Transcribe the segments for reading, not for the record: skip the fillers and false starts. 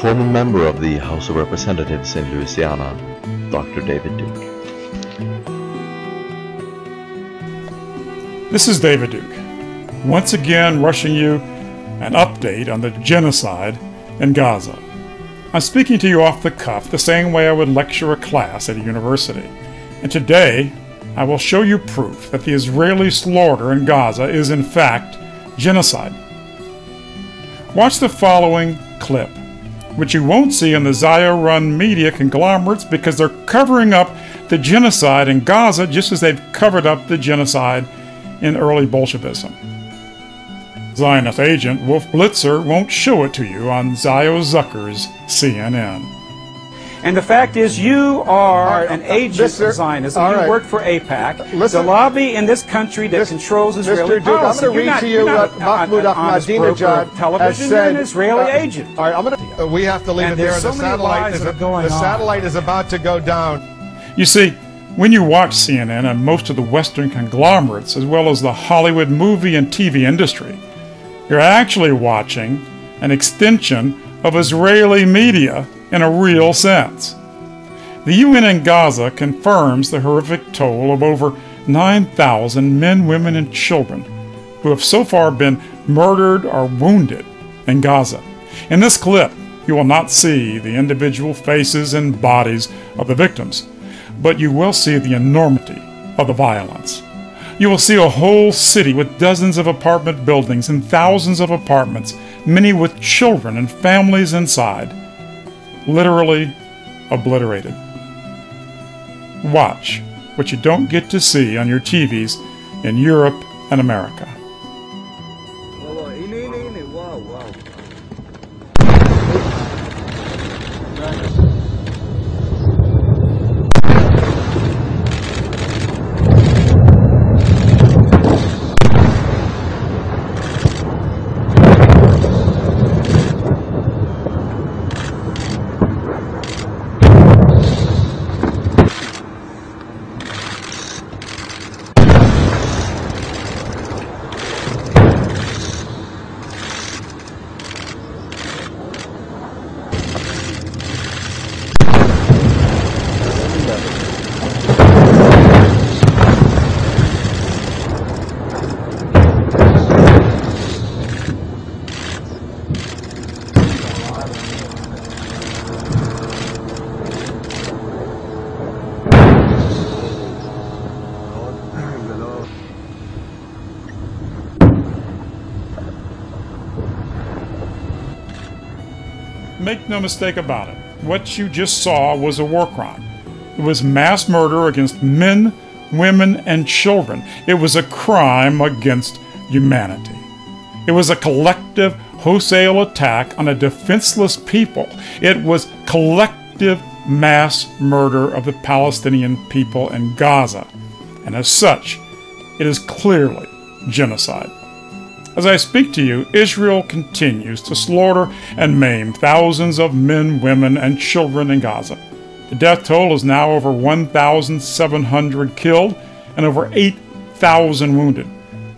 Former member of the House of Representatives in Louisiana, Dr. David Duke. This is David Duke, once again rushing you an update on the genocide in Gaza. I'm speaking to you off the cuff the same way I would lecture a class at a university. And today, I will show you proof that the Israeli slaughter in Gaza is in fact genocide. Watch the following clip, which you won't see in the Zio-run media conglomerates because they're covering up the genocide in Gaza just as they've covered up the genocide in early Bolshevism. Zionist agent Wolf Blitzer won't show it to you on Zio Zucker's CNN. And the fact is, you are an agent of Zionism. You work for AIPAC, the lobby in this country that controls Israeli policy. I'm going to read to you what Mahmoud Ahmadinejad has said. You're an Israeli agent. All right, we have to leave it there. The satellite is about to go down. You see, when you watch CNN and most of the Western conglomerates, as well as the Hollywood movie and TV industry, you're actually watching an extension of Israeli media in a real sense. The UN in Gaza confirms the horrific toll of over 9,000 men, women, and children who have so far been murdered or wounded in Gaza. In this clip, you will not see the individual faces and bodies of the victims, but you will see the enormity of the violence. You will see a whole city with dozens of apartment buildings and thousands of apartments, many with children and families inside, literally obliterated. Watch what you don't get to see on your TVs in Europe and America. Make no mistake about it, what you just saw was a war crime. It was mass murder against men, women, and children. It was a crime against humanity. It was a collective, wholesale attack on a defenseless people. It was collective mass murder of the Palestinian people in Gaza, and as such, it is clearly genocide. As I speak to you, Israel continues to slaughter and maim thousands of men, women, and children in Gaza. The death toll is now over 1,700 killed and over 8,000 wounded.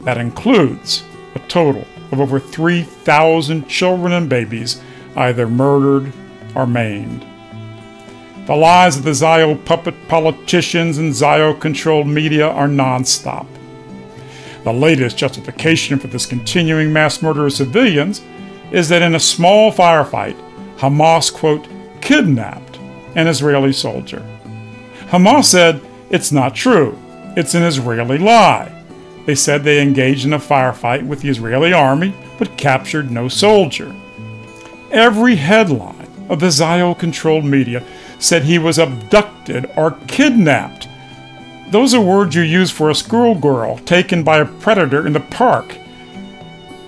That includes a total of over 3,000 children and babies either murdered or maimed. The lies of the Zio puppet politicians and Zio-controlled media are nonstop. The latest justification for this continuing mass murder of civilians is that in a small firefight, Hamas, quote, kidnapped an Israeli soldier. Hamas said it's not true. It's an Israeli lie. They said they engaged in a firefight with the Israeli army, but captured no soldier. Every headline of the Zio-controlled media said he was abducted or kidnapped. Those are words you use for a schoolgirl taken by a predator in the park.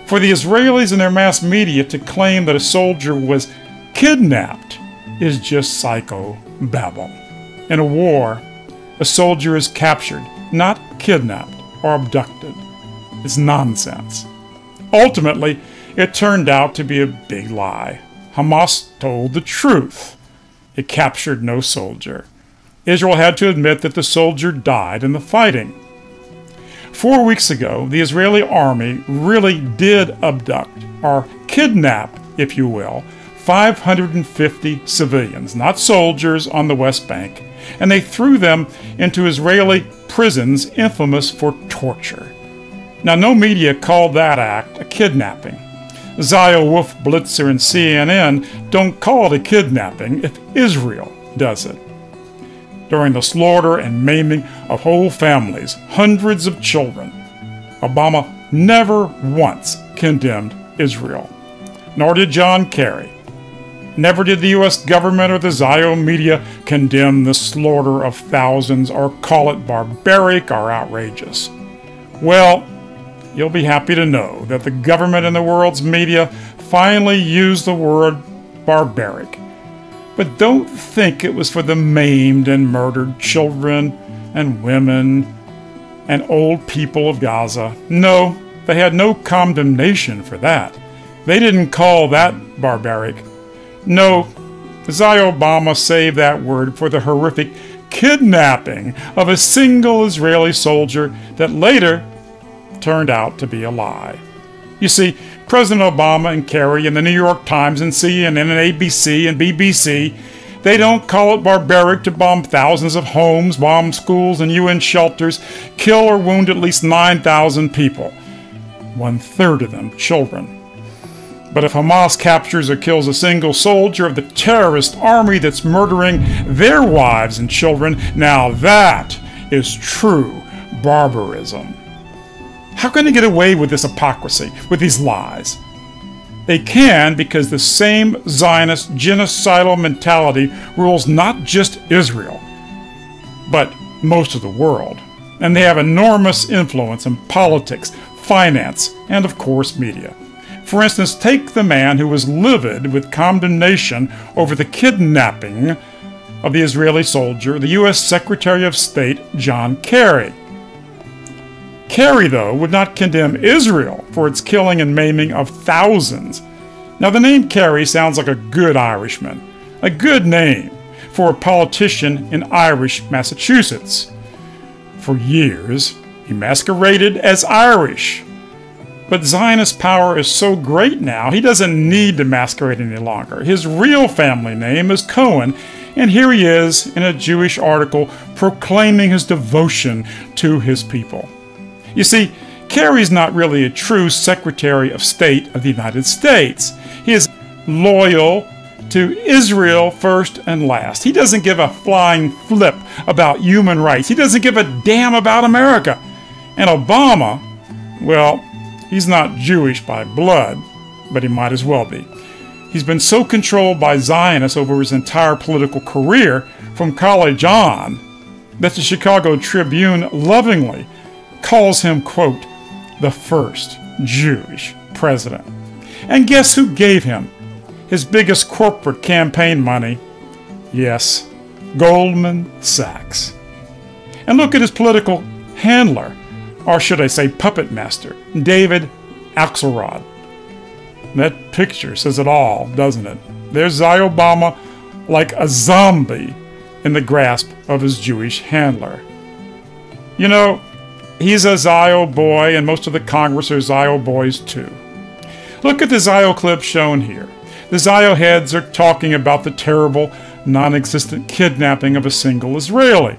For the Israelis and their mass media to claim that a soldier was kidnapped is just psycho-babble. In a war, a soldier is captured, not kidnapped or abducted. It's nonsense. Ultimately, it turned out to be a big lie. Hamas told the truth. It captured no soldier. Israel had to admit that the soldier died in the fighting. 4 weeks ago, the Israeli army really did abduct, or kidnap, if you will, 550 civilians, not soldiers, on the West Bank, and they threw them into Israeli prisons infamous for torture. Now, no media called that act a kidnapping. Zio, Wolf, Blitzer, and CNN don't call it a kidnapping if Israel does it. During the slaughter and maiming of whole families, hundreds of children, Obama never once condemned Israel. Nor did John Kerry. Never did the U.S. government or the Zio media condemn the slaughter of thousands or call it barbaric or outrageous. Well, you'll be happy to know that the government and the world's media finally used the word barbaric. But don't think it was for the maimed and murdered children and women and old people of Gaza. No, they had no condemnation for that. They didn't call that barbaric. No, Zio Obama saved that word for the horrific kidnapping of a single Israeli soldier that later turned out to be a lie. You see, President Obama and Kerry and the New York Times and CNN and ABC and BBC, they don't call it barbaric to bomb thousands of homes, bomb schools and UN shelters, kill or wound at least 9,000 people, 1/3 of them children. But if Hamas captures or kills a single soldier of the terrorist army that's murdering their wives and children, now that is true barbarism. How can they get away with this hypocrisy, with these lies? They can because the same Zionist genocidal mentality rules not just Israel, but most of the world. And they have enormous influence in politics, finance, and of course media. For instance, take the man who was livid with condemnation over the kidnapping of the Israeli soldier, the U.S. Secretary of State, John Kerry. Kerry, though, would not condemn Israel for its killing and maiming of thousands. Now, the name Kerry sounds like a good Irishman, a good name for a politician in Irish Massachusetts. For years, he masqueraded as Irish. But Zionist power is so great now, he doesn't need to masquerade any longer. His real family name is Cohen, and here he is in a Jewish article proclaiming his devotion to his people. You see, Kerry's not really a true Secretary of State of the United States. He is loyal to Israel first and last. He doesn't give a flying flip about human rights. He doesn't give a damn about America. And Obama, well, he's not Jewish by blood, but he might as well be. He's been so controlled by Zionists over his entire political career from college on that the Chicago Tribune lovingly calls him, quote, the first Jewish president. And guess who gave him his biggest corporate campaign money? Yes, Goldman Sachs. And look at his political handler, or should I say puppet master, David Axelrod. That picture says it all, doesn't it? There's Obama like a zombie in the grasp of his Jewish handler. You know, he's a Zio boy, and most of the Congress are Zio boys too. Look at the Zio clip shown here. The Zio heads are talking about the terrible, non-existent kidnapping of a single Israeli.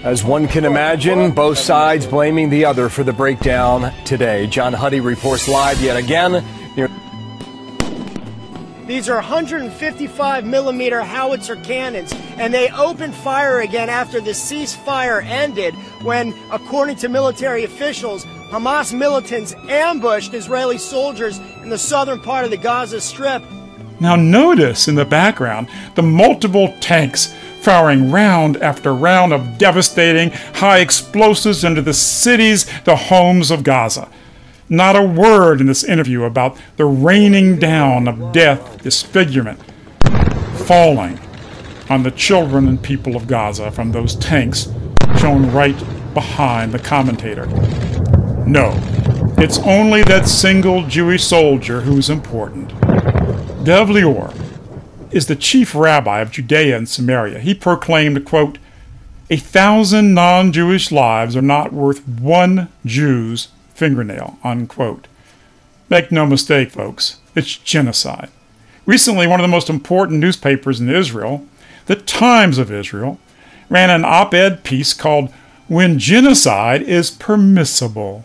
As one can imagine, both sides blaming the other for the breakdown today. John Huddy reports live yet again. These are 155mm howitzer cannons, and they opened fire again after the ceasefire ended when, according to military officials, Hamas militants ambushed Israeli soldiers in the southern part of the Gaza Strip. Now notice in the background the multiple tanks firing round after round of devastating high explosives into the cities, the homes of Gaza. Not a word in this interview about the raining down of death, disfigurement, falling on the children and people of Gaza from those tanks shown right behind the commentator. No, it's only that single Jewish soldier who's important. Dev Lior is the chief rabbi of Judea and Samaria. He proclaimed, quote, 1,000 non-Jewish lives are not worth one Jew's fingernail, unquote. Make no mistake, folks, it's genocide. Recently, one of the most important newspapers in Israel, the Times of Israel, ran an op-ed piece called When Genocide is Permissible.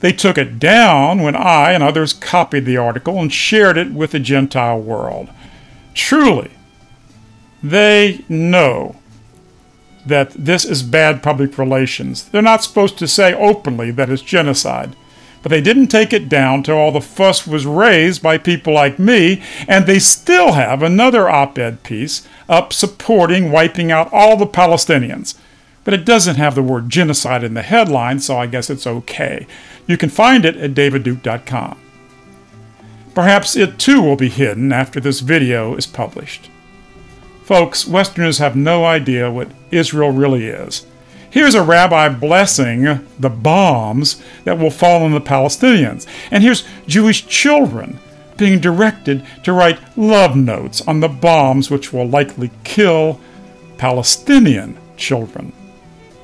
They took it down when I and others copied the article and shared it with the Gentile world. Truly, they know that this is bad public relations. They're not supposed to say openly that it's genocide. But they didn't take it down till all the fuss was raised by people like me, and they still have another op-ed piece up supporting wiping out all the Palestinians. But it doesn't have the word genocide in the headline, so I guess it's okay. You can find it at davidduke.com. Perhaps it too will be hidden after this video is published. Folks, Westerners have no idea what Israel really is. Here's a rabbi blessing the bombs that will fall on the Palestinians. And here's Jewish children being directed to write love notes on the bombs which will likely kill Palestinian children.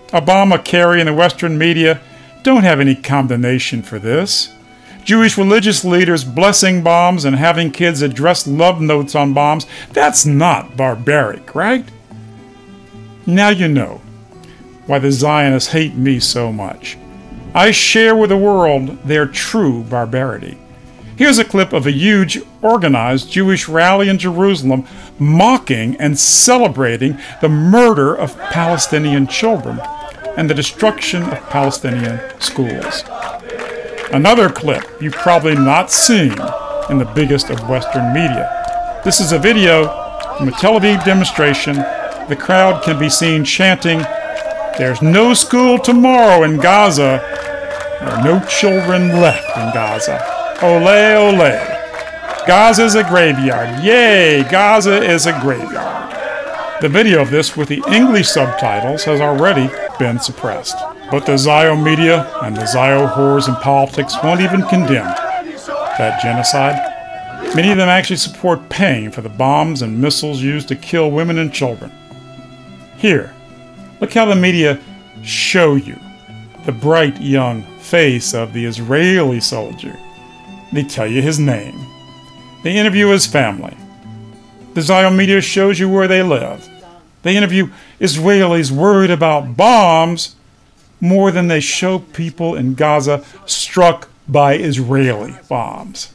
Obama, Kerry, and the Western media don't have any condemnation for this. Jewish religious leaders blessing bombs and having kids address love notes on bombs, that's not barbaric, right? Now you know why the Zionists hate me so much. I share with the world their true barbarity. Here's a clip of a huge, organized Jewish rally in Jerusalem mocking and celebrating the murder of Palestinian children and the destruction of Palestinian schools. Another clip you've probably not seen in the biggest of Western media. This is a video from a Tel Aviv demonstration. The crowd can be seen chanting, "There's no school tomorrow in Gaza. There are no children left in Gaza. Ole, ole. Gaza is a graveyard. Yay, Gaza is a graveyard." The video of this with the English subtitles has already been suppressed. But the Zio media and the Zio whores in politics won't even condemn that genocide. Many of them actually support paying for the bombs and missiles used to kill women and children. Here, look how the media show you the bright young face of the Israeli soldier. They tell you his name. They interview his family. The Zio media shows you where they live. They interview Israelis worried about bombs more than they show people in Gaza struck by Israeli bombs.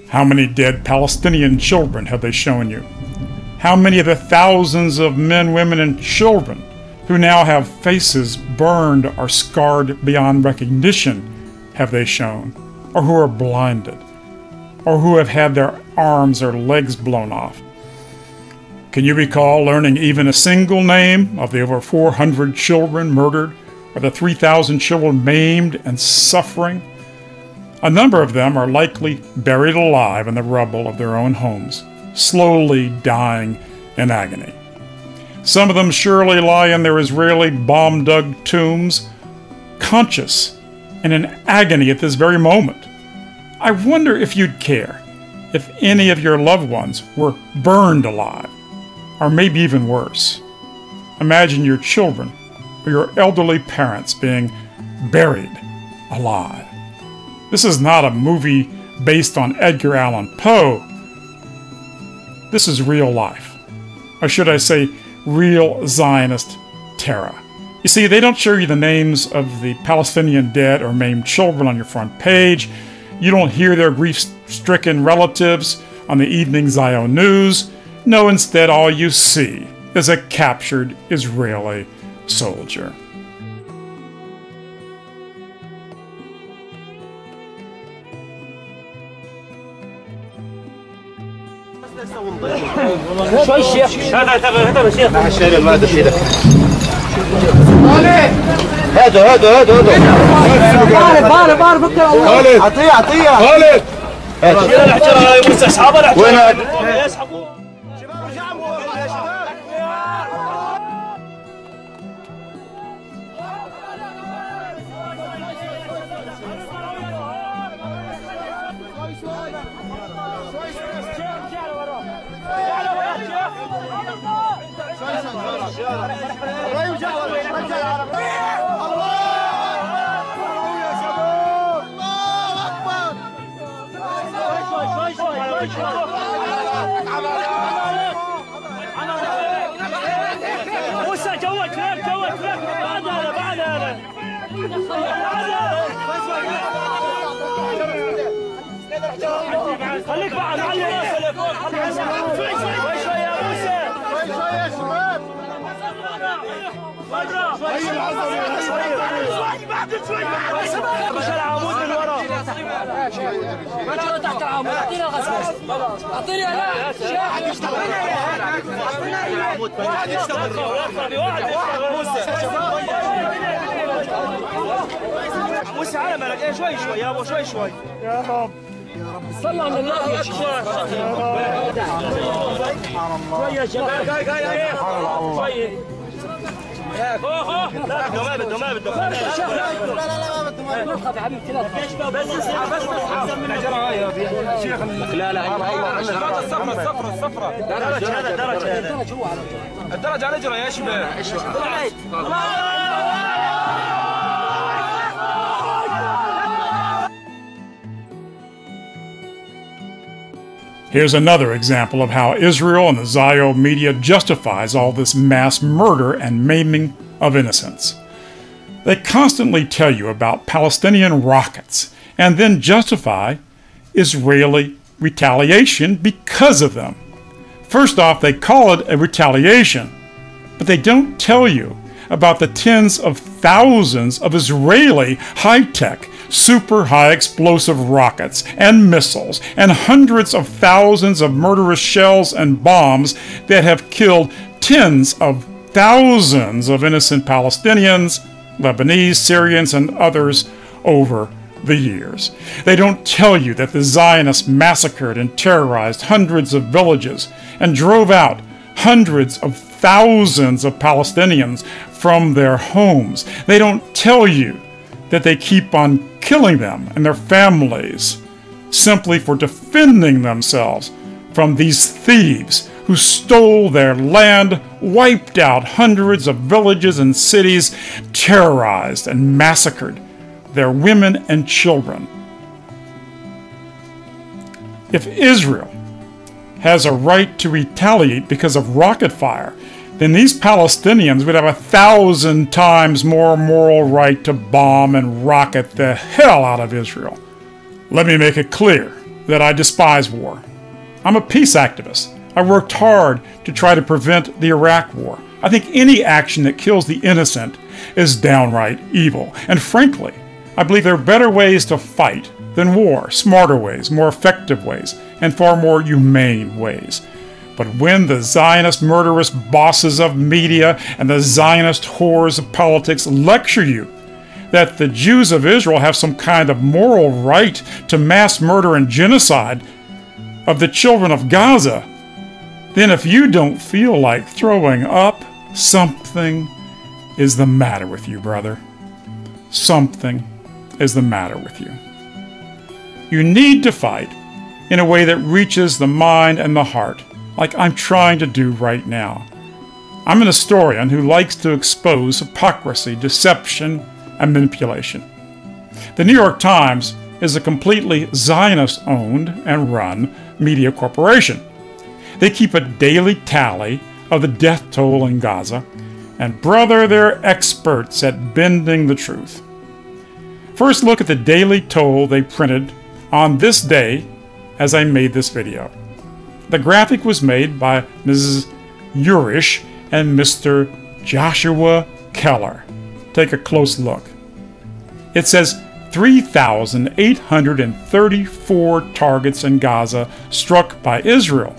How many dead Palestinian children have they shown you? How many of the thousands of men, women, and children who now have faces burned or scarred beyond recognition have they shown? Or who are blinded? Or who have had their arms or legs blown off? Can you recall learning even a single name of the over 400 children murdered or the 3,000 children maimed and suffering? A number of them are likely buried alive in the rubble of their own homes, slowly dying in agony. Some of them surely lie in their Israeli bomb-dug tombs, conscious and in agony at this very moment. I wonder if you'd care if any of your loved ones were burned alive, or maybe even worse. Imagine your children or your elderly parents being buried alive. This is not a movie based on Edgar Allan Poe. This is real life. Or should I say, real Zionist terror. You see, they don't show you the names of the Palestinian dead or maimed children on your front page. You don't hear their grief-stricken relatives on the evening Zion news. No, instead, all you see is a captured Israeli soldier. شوي شيخ هذا شيخ مع الشيء المادة في ايدك هاتوا بار بكره خالد عطيه خالد هات الحجره يا موسى اصحاب الحجره وين يسحبوا موسى جوك بعد هذا خليك بعد علي راسه لفوق شوي يا موسى شوي يا شباب شوي بعد العمود من ورا تحت العمود اعطينا غسل اعطيني لا واحد يشتغل واحد موسى على مالك ايه شوي يا ابو شوي يا رب صلى على النبي يا شباب شوي يا شباب شوي ما بده لا الصفرة الدرج على اجره يا شباب Here's another example of how Israel and the Zion media justifies all this mass murder and maiming of innocents. They constantly tell you about Palestinian rockets and then justify Israeli retaliation because of them. First off, they call it a retaliation, but they don't tell you about the tens of thousands of Israeli high-tech, super high explosive rockets and missiles and hundreds of thousands of murderous shells and bombs that have killed tens of thousands of innocent Palestinians, Lebanese, Syrians, and others over the years. They don't tell you that the Zionists massacred and terrorized hundreds of villages and drove out hundreds of thousands of Palestinians from their homes. They don't tell you that they keep on killing them and their families simply for defending themselves from these thieves who stole their land, wiped out hundreds of villages and cities, terrorized and massacred their women and children. If Israel has a right to retaliate because of rocket fire, then these Palestinians would have 1,000 times more moral right to bomb and rocket the hell out of Israel. Let me make it clear that I despise war. I'm a peace activist. I worked hard to try to prevent the Iraq War. I think any action that kills the innocent is downright evil. And frankly, I believe there are better ways to fight than war, smarter ways, more effective ways, and far more humane ways. But when the Zionist murderous bosses of media and the Zionist whores of politics lecture you that the Jews of Israel have some kind of moral right to mass murder and genocide of the children of Gaza, then if you don't feel like throwing up, something is the matter with you, brother. Something is the matter with you. You need to fight in a way that reaches the mind and the heart, like I'm trying to do right now. I'm an historian who likes to expose hypocrisy, deception, and manipulation. The New York Times is a completely Zionist-owned and run media corporation. They keep a daily tally of the death toll in Gaza, and brother, they're experts at bending the truth. First, look at the daily toll they printed on this day as I made this video. The graphic was made by Mrs. Urish and Mr. Joshua Keller. Take a close look. It says 3,834 targets in Gaza struck by Israel.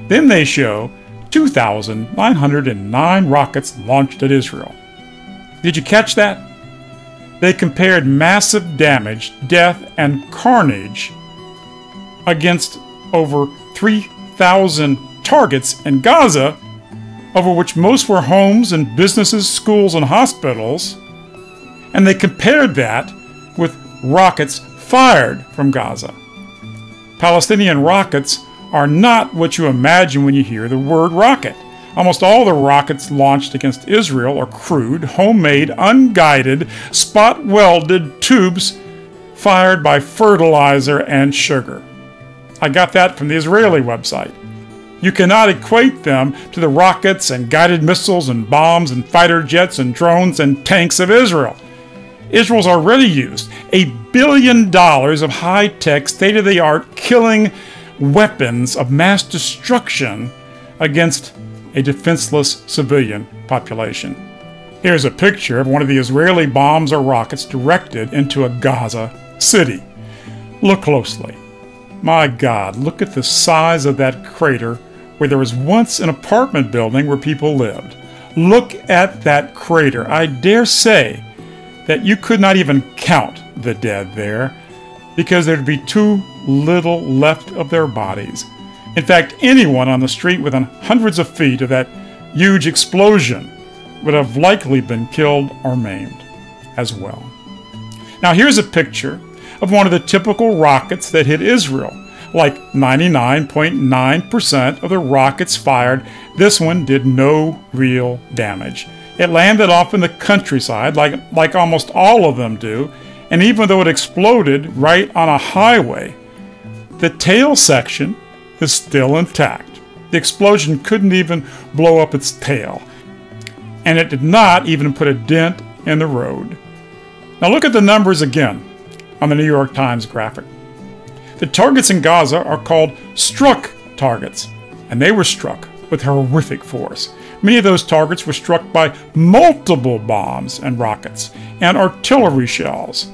Then they show 2,909 rockets launched at Israel. Did you catch that? They compared massive damage, death, and carnage against over 3,000 targets in Gaza, over which most were homes and businesses, schools, and hospitals, and they compared that with rockets fired from Gaza. Palestinian rockets are not what you imagine when you hear the word rocket. Almost all the rockets launched against Israel are crude, homemade, unguided, spot-welded tubes fired by fertilizer and sugar. I got that from the Israeli website. You cannot equate them to the rockets and guided missiles and bombs and fighter jets and drones and tanks of Israel. Israel's already used $1 billion of high-tech, state-of-the-art killing weapons of mass destruction against a defenseless civilian population. Here's a picture of one of the Israeli bombs or rockets directed into a Gaza city. Look closely. My God, look at the size of that crater where there was once an apartment building where people lived. Look at that crater. I dare say that you could not even count the dead there because there'd be too little left of their bodies. In fact, anyone on the street within hundreds of feet of that huge explosion would have likely been killed or maimed as well. Now here's a picture of one of the typical rockets that hit Israel. Like 99.9% of the rockets fired, this one did no real damage. It landed off in the countryside like almost all of them do, and even though it exploded right on a highway, the tail section is still intact. The explosion couldn't even blow up its tail, and it did not even put a dent in the road. Now look at the numbers again on the New York Times graphic. The targets in Gaza are called struck targets, and they were struck with horrific force. Many of those targets were struck by multiple bombs and rockets and artillery shells,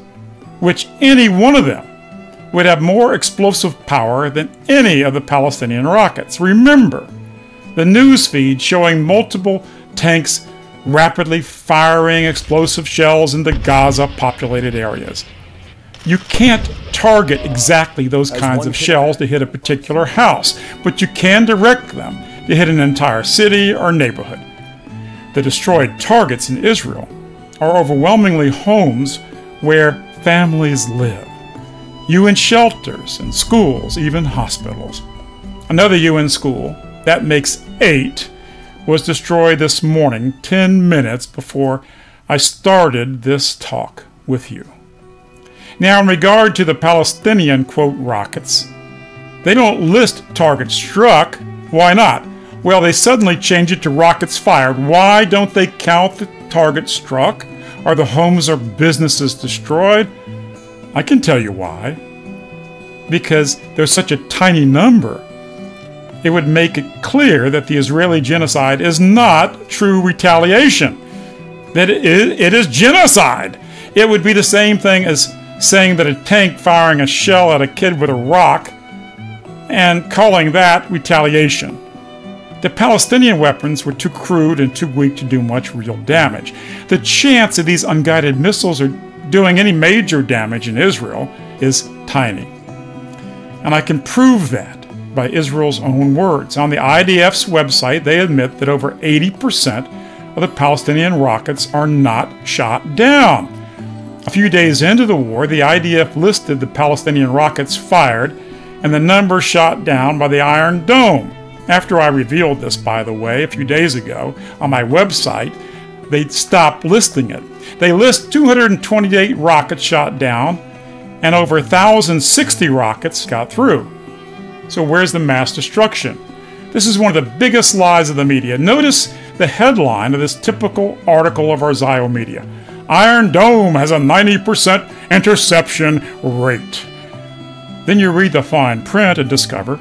which any one of them would have more explosive power than any of the Palestinian rockets. Remember, the news feed showing multiple tanks rapidly firing explosive shells into Gaza-populated areas. You can't target exactly those kinds of shells to hit a particular house, but you can direct them to hit an entire city or neighborhood. The destroyed targets in Israel are overwhelmingly homes where families live. UN shelters and schools, even hospitals. Another UN school, that makes 8, was destroyed this morning 10 minutes before I started this talk with you. Now, in regard to the Palestinian, quote, rockets, they don't list targets struck. Why not? Well, they suddenly change it to rockets fired. Why don't they count the targets struck? Are the homes or businesses destroyed? I can tell you why. Because there's such a tiny number. It would make it clear that the Israeli genocide is not true retaliation. That it is genocide. It would be the same thing as saying that a tank firing a shell at a kid with a rock and calling that retaliation. The Palestinian weapons were too crude and too weak to do much real damage. The chance of these unguided missiles are doing any major damage in Israel is tiny. And I can prove that by Israel's own words. On the IDF's website, they admit that over 80% of the Palestinian rockets are not shot down. A few days into the war, the IDF listed the Palestinian rockets fired and the number shot down by the Iron Dome. After I revealed this, by the way, a few days ago on my website, they stopped listing it. They list 228 rockets shot down and over 1,060 rockets got through. So where's the mass destruction? This is one of the biggest lies of the media. Notice the headline of this typical article of our Zio media. Iron Dome has a 90% interception rate. Then you read the fine print and discover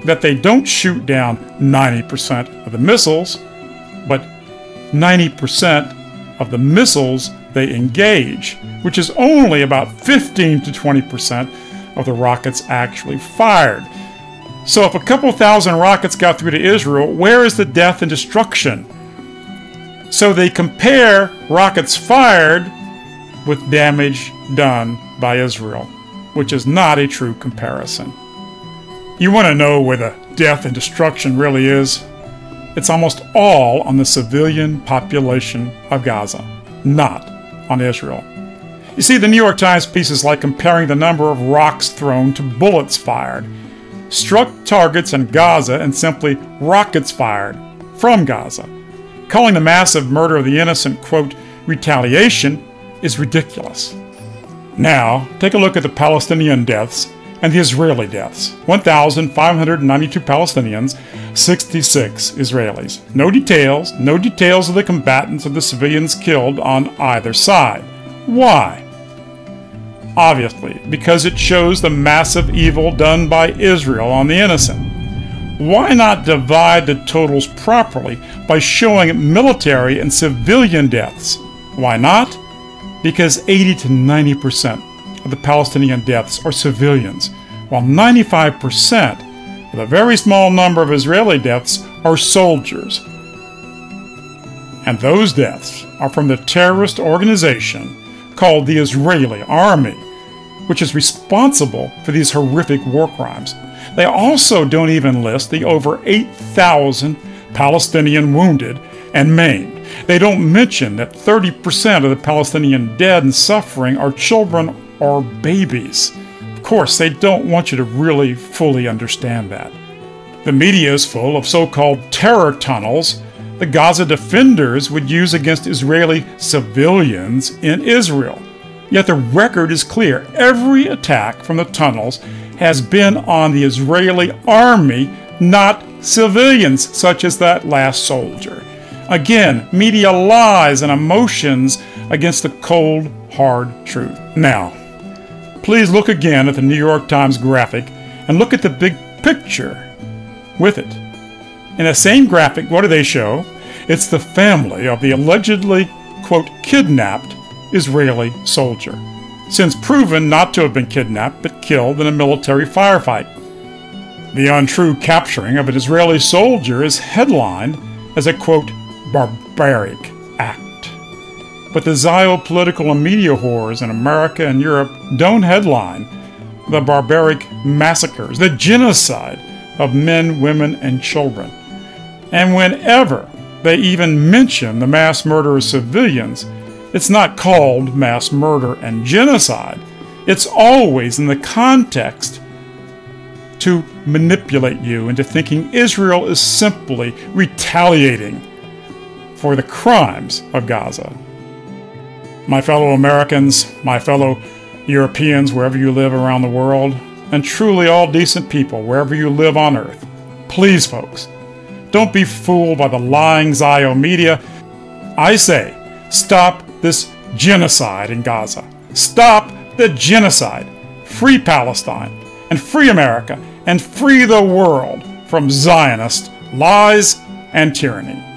that they don't shoot down 90% of the missiles, but 90% of the missiles they engage, which is only about 15 to 20% of the rockets actually fired. So if a couple thousand rockets got through to Israel, where is the death and destruction? So they compare rockets fired with damage done by Israel, which is not a true comparison. You want to know where the death and destruction really is? It's almost all on the civilian population of Gaza, not on Israel. You see, the New York Times pieces like comparing the number of rocks thrown to bullets fired, struck targets in Gaza, and simply rockets fired from Gaza. Calling the massive murder of the innocent, quote, retaliation is ridiculous. Now, take a look at the Palestinian deaths and the Israeli deaths. 1,592 Palestinians, 66 Israelis. No details of the combatants or the civilians killed on either side. Why? Obviously, because it shows the massive evil done by Israel on the innocent. Why not divide the totals properly by showing military and civilian deaths? Why not? Because 80 to 90% of the Palestinian deaths are civilians, while 95% of the very small number of Israeli deaths are soldiers. And those deaths are from the terrorist organization called the Israeli Army, which is responsible for these horrific war crimes. They also don't even list the over 8,000 Palestinian wounded and maimed. They don't mention that 30% of the Palestinian dead and suffering are children or babies. Of course, they don't want you to really fully understand that. The media is full of so-called terror tunnels the Gaza defenders would use against Israeli civilians in Israel. Yet the record is clear. Every attack from the tunnels has been on the Israeli army, not civilians, such as that last soldier. Again, media lies and emotions against the cold, hard truth. Now, please look again at the New York Times graphic and look at the big picture with it. In the same graphic, what do they show? It's the family of the allegedly, quote, kidnapped Israeli soldier, since proven not to have been kidnapped but killed in a military firefight. The untrue capturing of an Israeli soldier is headlined as a, quote, barbaric act. But the xenopolitical and media whores in America and Europe don't headline the barbaric massacres, the genocide of men, women, and children. And whenever they even mention the mass murder of civilians, it's not called mass murder and genocide. It's always in the context to manipulate you into thinking Israel is simply retaliating for the crimes of Gaza. My fellow Americans, my fellow Europeans, wherever you live around the world, and truly all decent people, wherever you live on earth, please, folks, don't be fooled by the lying Zio media. I say, stop this genocide in Gaza. Stop the genocide. Free Palestine, and free America, and free the world from Zionist lies and tyranny.